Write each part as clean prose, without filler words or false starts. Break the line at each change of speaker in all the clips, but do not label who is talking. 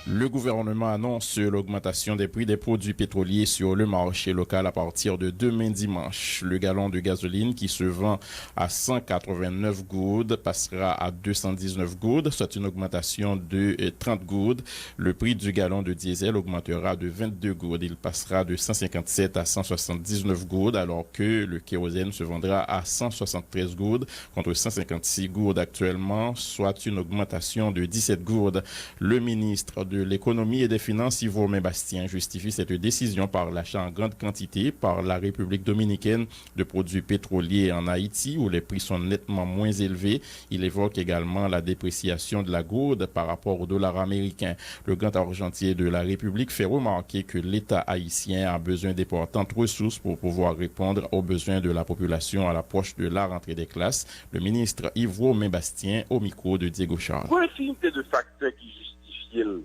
Le gouvernement annonce l'augmentation des prix des produits pétroliers sur le marché local à partir de demain dimanche. Le gallon de gasoline qui se vend à 189 goudes passera à 219 goudes, soit une augmentation de 30 goudes. Le prix du gallon de diesel augmentera de 22 goudes. Il passera de 157 à 179 goudes, alors que le kérosène se vendra à 173 goudes contre 156 goudes actuellement, soit une augmentation de 17 goudes. Le ministre de l'économie et des finances, Yves Romain-Bastien, justifie cette décision par l'achat en grande quantité par la République dominicaine de produits pétroliers en Haïti, où les prix sont nettement moins élevés. Il évoque également la dépréciation de la gourde par rapport au dollar américain. Le grand argentier de la République fait remarquer que l'État haïtien a besoin d'importantes ressources pour pouvoir répondre aux besoins de la population à l'approche de la rentrée des classes. Le ministre Yves Romain-Bastien au micro de Diego Charles.
Pour infinité de facteurs qui justifient,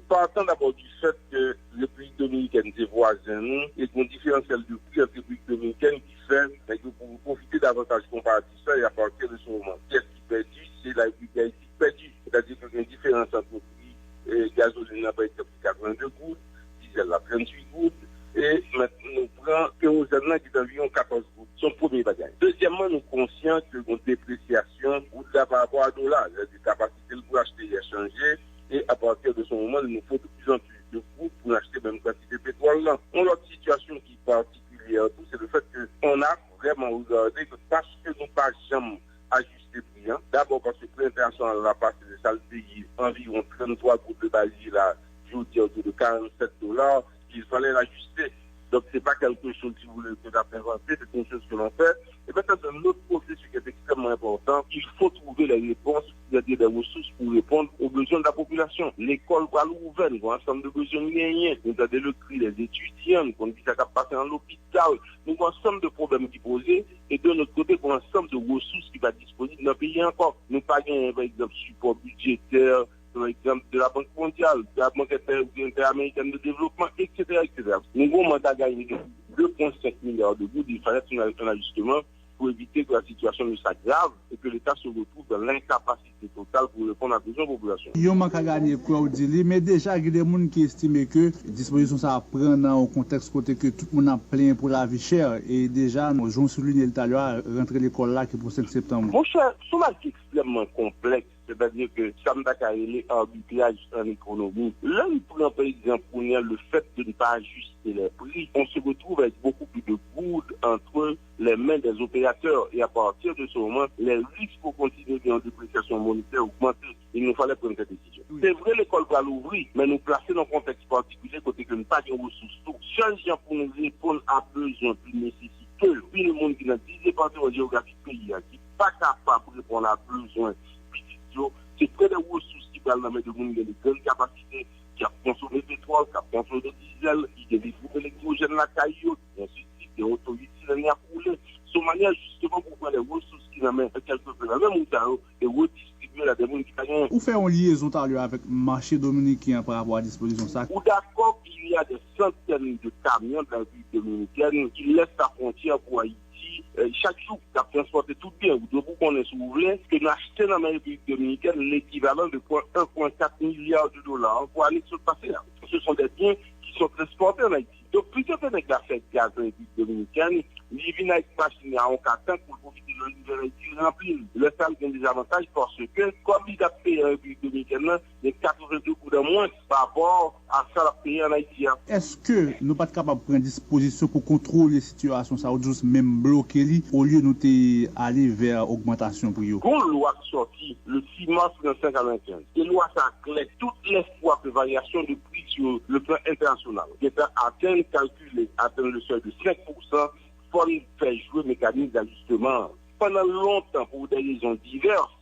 partant d'abord du fait que le République dominicaine est voisin et qu'on différentiel de prix entre République dominicaine qui fait que pour profiter davantage comparatif ça et à partir de ce moment, qu'est-ce qui perdu? C'est la République haïtienne qui perdue. C'est-à-dire qu'il y a une différence entre prix gasoline par exemple 82 gouttes, diesel à 38 gouttes, et maintenant nous prenons kérosène qui est environ 14 gouttes. Son premier bagage. Deuxièmement, nous sommes conscients que notre dépréciation ou de par rapport à dollar, la capacité pour acheter et échanger. Et à partir de ce moment, il nous faut de plus en plus de coûts pour acheter même quantité de pétrole là. L'autre situation qui est particulière, c'est le fait qu'on a vraiment regardé que parce que nous pas jamais ajusté prix, d'abord parce que le prix international a passé de ça le pays environ 33 gouttes de baril là, je vous dis autour de $47, qu'il fallait l'ajuster. Donc c'est pas quelque chose, si vous voulez, que d'à inventer, c'est une chose que l'on fait. Et maintenant, c'est un autre processus qui est extrêmement important. Il faut trouver les réponses, c'est-à-dire des ressources pour répondre aux besoins de la population. L'école va l'ouvrir, nous avons un ensemble de besoins gagnés. Nous avons le cri des étudiants, nous avons ça qui passer dans l'hôpital. Nous avons un ensemble de problèmes qui posent. Et de notre côté, nous avons un ensemble de ressources qui va disponibles dans le pays encore. Nous n'avons pas, par exemple, support budgétaire, par exemple, de la Banque mondiale, de la Banque interaméricaine de développement, etc., etc. Nous avons un mandat gagné de 2,5 milliards de gouttes. Il fallait un ajustement pour éviter que la situation ne s'aggrave et que l'État se retrouve dans l'incapacité totale pour répondre à besoins de la population.
Il y a un manque à gagner, mais déjà, il y a des gens qui estiment que la disposition ça prend dans un contexte côté que tout le monde a plein pour la vie chère et déjà, nous avons souligné tout à l'heure, rentrer l'école là qui est pour 5 septembre.
Mon cher, c'est extrêmement complexe. C'est-à-dire que ça me fait arbitrage en économie. Là, nous prenons par exemple le fait de ne pas ajuster les prix. On se retrouve avec beaucoup plus de gouttes entre les mains des opérateurs. Et à partir de ce moment, les risques pour continuer en dépréciation monétaire augmentent. Il nous fallait prendre cette décision. Oui. C'est vrai, l'école va l'ouvrir, mais nous placer dans un contexte particulier, côté que nous n'avons pas de ressources. Donc, changeant pour nous répondre à besoins plus nécessiteux. Puis le monde qui n'a 10 départements géographiques pays, qui n'est pas capable de répondre à besoins. C'est près des ressources qui parlent dans les gens qui ont de grandes capacités, qui a consommé pétrole, qui a consommé diesel, qui a des groupes électrogènes la cailloute, et ainsi de suite, des autorités qui a coulé. De manière justement pour prendre les ressources qui n'amènent quelque peu la même hauteur et redistribuer la demande qui gagne.
Où faire une liaison avec le marché dominicain par rapport à la disposition ça?
Ou d'accord qu'il y a des centaines de camions dans la ville dominicaine qui laissent la frontière pour Haïti. Chaque jour, tu as transporté tout bien. Vous devez connaître, si vous voulez, que nous achetons dans la République dominicaine l'équivalent de 1,4 milliard de dollars pour aller se passer là. Ce sont des biens qui sont transportés en Haïti. Donc, plutôt que de faire gaz en République dominicaine, ils viennent avec machine à 4 ans pour profiter de l'univers Haïti rempli. Le SAL a des avantages parce que, comme il a payé en République dominicaine, il y a 82 coups de moins par rapport à ça a payé en Haïti.
Est-ce que nous ne sommes pas capables de prendre disposition pour contrôler la situation, ça ou juste même bloquer au lieu de aller vers augmentation pour eux?
Une loi sortie le 6 mars 1995. Et loi ça claire toutes les fois que variation de prix sur le plan international qui est atteint, calculé, atteint le seuil de 5%, il faut faire jouer le mécanisme d'ajustement. Pendant longtemps, pour des raisons diverses,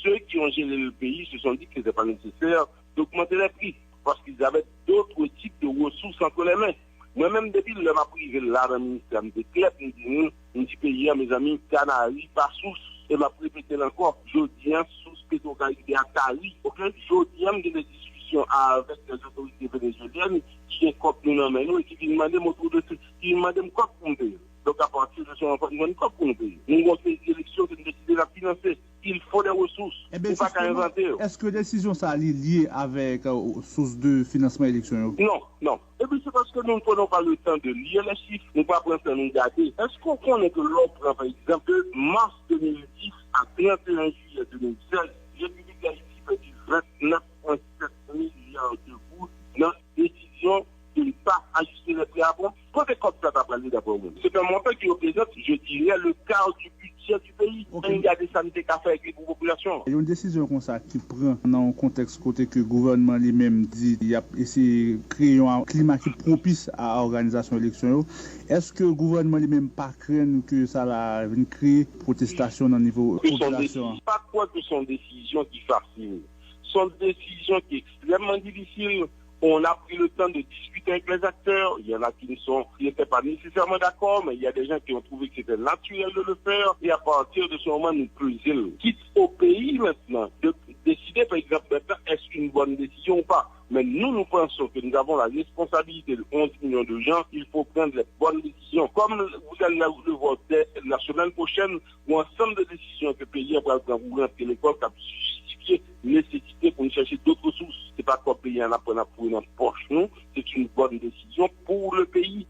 ceux qui ont géré le pays se sont dit que ce n'était pas nécessaire d'augmenter les prix parce qu'ils avaient d'autres types de ressources entre les mains. Moi-même, depuis le m'a privé là, dans le ministère, je dis pays, mes amis, Canaries, par source, et m'a répété encore, je dis, source pétrolière à Cali, ok? Je dis, des discussions avec les autorités vénézuéliennes qui écopent nous dans nous et qui viennent demander mon tour de truc, qui demandent mon code pour nous payer. Donc, à partir de ce moment, ils demandent code pour nous payer. Nous avons fait des élections, de décider de la financer. Il faut des ressources.
Eh bien,
pas qu'à inventer.
Est-ce que la décision ça est liée avec source de financement élection?
Non. Et puis c'est parce que nous ne prenons pas le temps de lire les chiffres, nous ne prenons pas le temps de nous garder. Est-ce qu'on connaît que l'on prend par exemple de mars 2010 à 31 juillet 2016, République d'Haïti fait du 29,7 milliards de gouttes dans décision de ne pas ajuster les prix avant. Quand c'est comme ça, d'abord. C'est un montant qui représente, je dirais, le quart du budget du pays. Okay. Il y a des santé qu'à faire avec les populations.
Il y a une décision comme ça qui prend dans un contexte côté que le gouvernement lui-même dit qu'il a essayé de créer un climat qui propice à l'organisation électorale. Est-ce que le gouvernement lui-même pas craint que ça va créer protestation au niveau de la population?
Pas quoi que son décision qui facile. Son décision qui est extrêmement difficile. On a pris le temps de discuter avec les acteurs. Il y en a qui n'étaient pas nécessairement d'accord, mais il y a des gens qui ont trouvé que c'était naturel de le faire. Et à partir de ce moment, nous faisons. Quitte au pays maintenant de décider, par exemple, est-ce une bonne décision ou pas. Mais nous pensons que nous avons la responsabilité de 11 millions de gens. Il faut prendre les bonnes décisions. Comme vous allez le voir la semaine prochaine, où ensemble de décisions que le pays a pris pour rentrer l'école, nécessité pour nous chercher d'autres ressources. C'est pas quoi payer un apport pour notre poche, non. C'est une bonne décision pour le pays.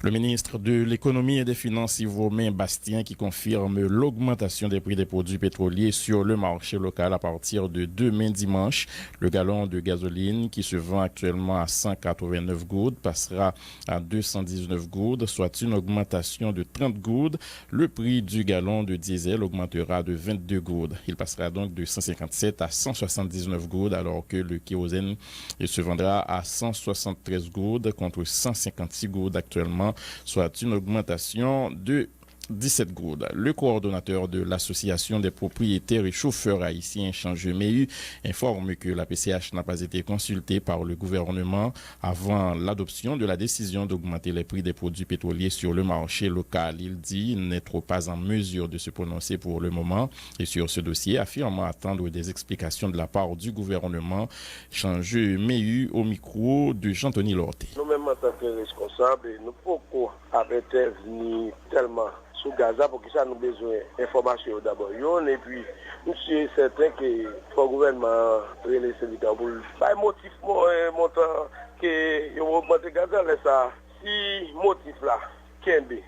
Le ministre de l'Économie et des Finances, Yves Bastien, qui confirme l'augmentation des prix des produits pétroliers sur le marché local à partir de demain dimanche. Le gallon de gasoline, qui se vend actuellement à 189 goudes, passera à 219 goudes, soit une augmentation de 30 goudes. Le prix du gallon de diesel augmentera de 22 goudes. Il passera donc de 157 à 179 goudes, alors que le kérosène se vendra à 173 goudes contre 156 goudes actuellement, soit une augmentation de 17 goudes. Le coordonnateur de l'Association des propriétaires et chauffeurs haïtiens Change-MEU informe que la PCH n'a pas été consultée par le gouvernement avant l'adoption de la décision d'augmenter les prix des produits pétroliers sur le marché local. Il dit n'être pas en mesure de se prononcer pour le moment et sur ce dossier, affirmant attendre des explications de la part du gouvernement. Change-MEU au micro de Jean-Tony Lorté.
Nous-mêmes en tant que responsables, nous pouvons intervenir tellement sous Gaza pour que ça nous besoin d'informations d'abord. Et puis, nous sommes certains que le gouvernement les syndicats pour pas motif montant que ont augmenté Gaza, laisse ça. Si motif là, Kembe,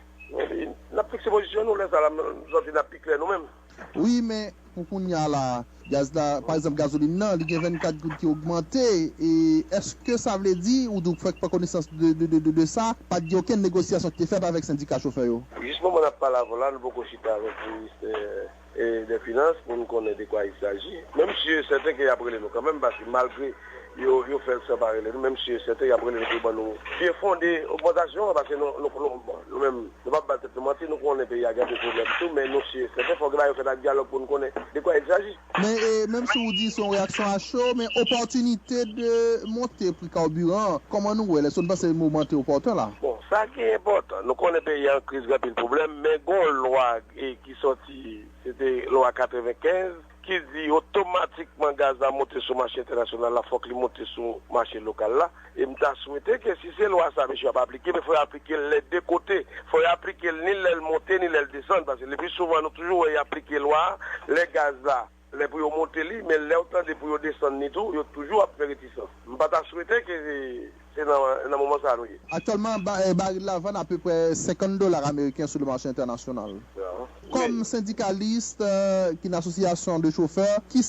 la position nous laisse à la pique nous-mêmes.
Oui, mais pour qu'on y a la gaz là, par exemple gasoline non, il y a 24 gouttes qui ont augmenté et est-ce que ça veut dire ou donc faites pas connaissance de ça, pas de aucune négociation qui est faite avec syndicat chauffeur?
Justement, on n'a pas la voilà, nous beaucoup chiter avec le ministère des Finances pour nous connaître de quoi il s'agit. Même si certains qui appellent nous quand même parce que malgré ils fait séparer nous, même si certains appellent nous pour nous qui fondé augmentation parce que nous même nous pas battre de mentir, nous connaissons pays à garder problème tout, mais nous si certains faut que là fait un dialogue pour nous connaître de quoi il s'agit.
Mais même si vous dites son réaction à chaud, mais opportunité de monter prix carburant, comment nous est-ce qu'on pense que le moment est opportun là?
Bon, ça qui est important, nous connaissons pays en crise rapide problème, mais une loi qui sorti, c'était loi 95 qui dit automatiquement gaz à monter sur le marché international, il faut qu'il monte sur le marché local là. Et je souhaité que si c'est loi ça, monsieur, pas appliquer, mais il faut appliquer les deux côtés. Il faut appliquer ni le monter ni le descendre, parce que le plus souvent, nous toujours appliquer loi, les gaz là. Les pour monter, mais les autant de pour descendre, ni tout, ils ont toujours à faire réticence. Je ne peux pas souhaiter que c'est dans un moment ça.
Actuellement, baril la vend à peu près $50 américains sur le marché international. Comme syndicaliste, qui est une association de chauffeurs, qui